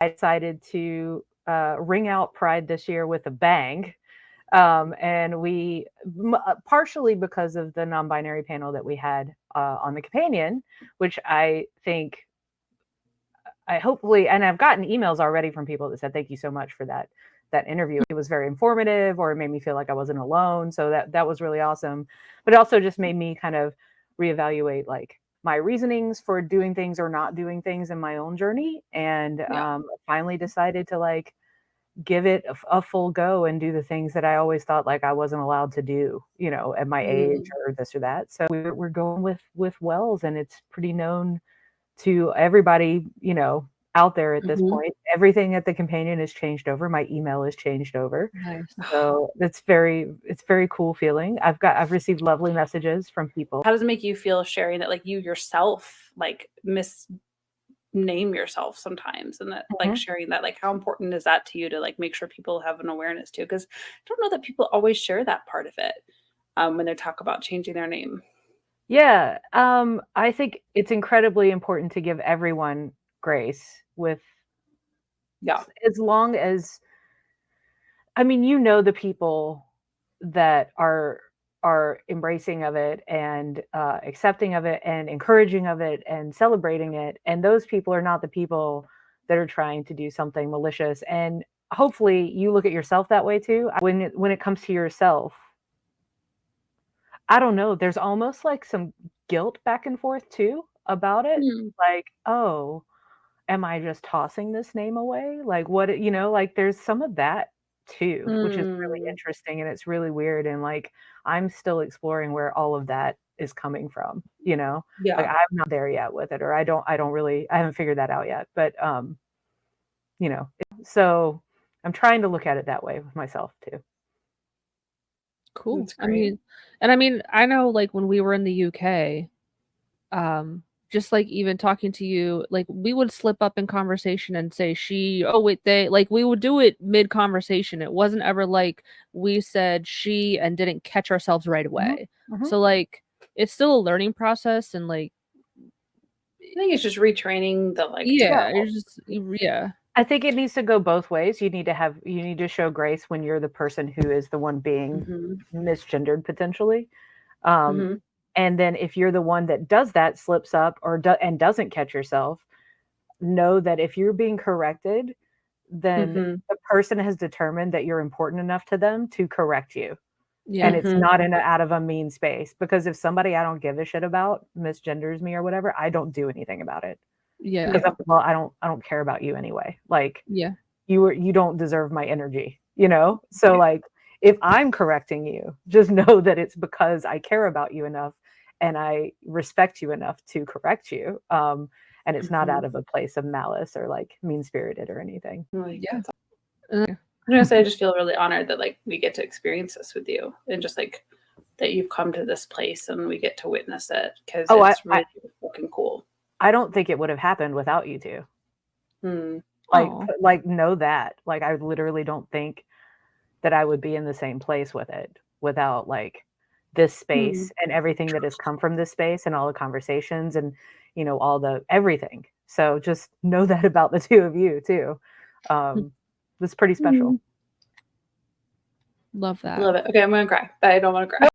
I decided to ring out Pride this year with a bang. And we, partially because of the non-binary panel that we had on the companion, which I think I hopefully, and I've gotten emails already from people that said, thank you so much for that interview. It was very informative, or it made me feel like I wasn't alone. So that was really awesome. But it also just made me kind of reevaluate like my reasonings for doing things or not doing things in my own journey. And finally decided to like give it a full go and do the things that I always thought like I wasn't allowed to do, you know, at my age or this or that. So we're going with Wells, and it's pretty known to everybody, you know, out there at this point. Everything at the companion has changed over. My email has changed over. Nice. So it's very cool feeling. I've received lovely messages from people. How does it make you feel sharing that like you yourself like misname yourself sometimes, and that like sharing that, like how important is that to you to like make sure people have an awareness too? Because I don't know that people always share that part of it when they talk about changing their name. Yeah, I think it's incredibly important to give everyone grace with, as long as, I mean, you know, the people that are embracing of it and accepting of it and encouraging of it and celebrating it, and those people are not the people that are trying to do something malicious. And hopefully you look at yourself that way too. When it comes to yourself, I don't know, there's almost like some guilt back and forth too about it. Like, oh, am I just tossing this name away? Like what, you know, like there's some of that too, which is really interesting, and it's really weird. And like, I'm still exploring where all of that is coming from, you know? Like I'm not there yet with it, or I haven't figured that out yet. But, you know, so I'm trying to look at it that way with myself too. Cool. I mean, I know like when we were in the UK, just like even talking to you, like we would slip up in conversation and say she, oh wait, they, like we would do it mid conversation. It wasn't ever like we said she and didn't catch ourselves right away. So like it's still a learning process, and like I think it's just retraining the like I think it needs to go both ways. You need to show grace when you're the person who is the one being misgendered potentially. And then if you're the one that does that, slips up and doesn't catch yourself, know that if you're being corrected, then the person has determined that you're important enough to them to correct you. And it's not out of a mean space, because if somebody I don't give a shit about misgenders me or whatever, I don't do anything about it. Because well, I don't care about you anyway. Like you don't deserve my energy, you know? So like if I'm correcting you, just know that it's because I care about you enough and I respect you enough to correct you. And it's not out of a place of malice or like mean-spirited or anything. I'm gonna say I just feel really honored that like we get to experience this with you, and just like that you've come to this place and we get to witness it, because it's really fucking cool. I don't think it would have happened without you two. Like know that. Like I literally don't think that I would be in the same place with it without like this space and everything that has come from this space and all the conversations and, you know, all the everything. So just know that about the two of you too. It's pretty special. Love that. Love it. Okay, I'm gonna cry, but I don't want to cry.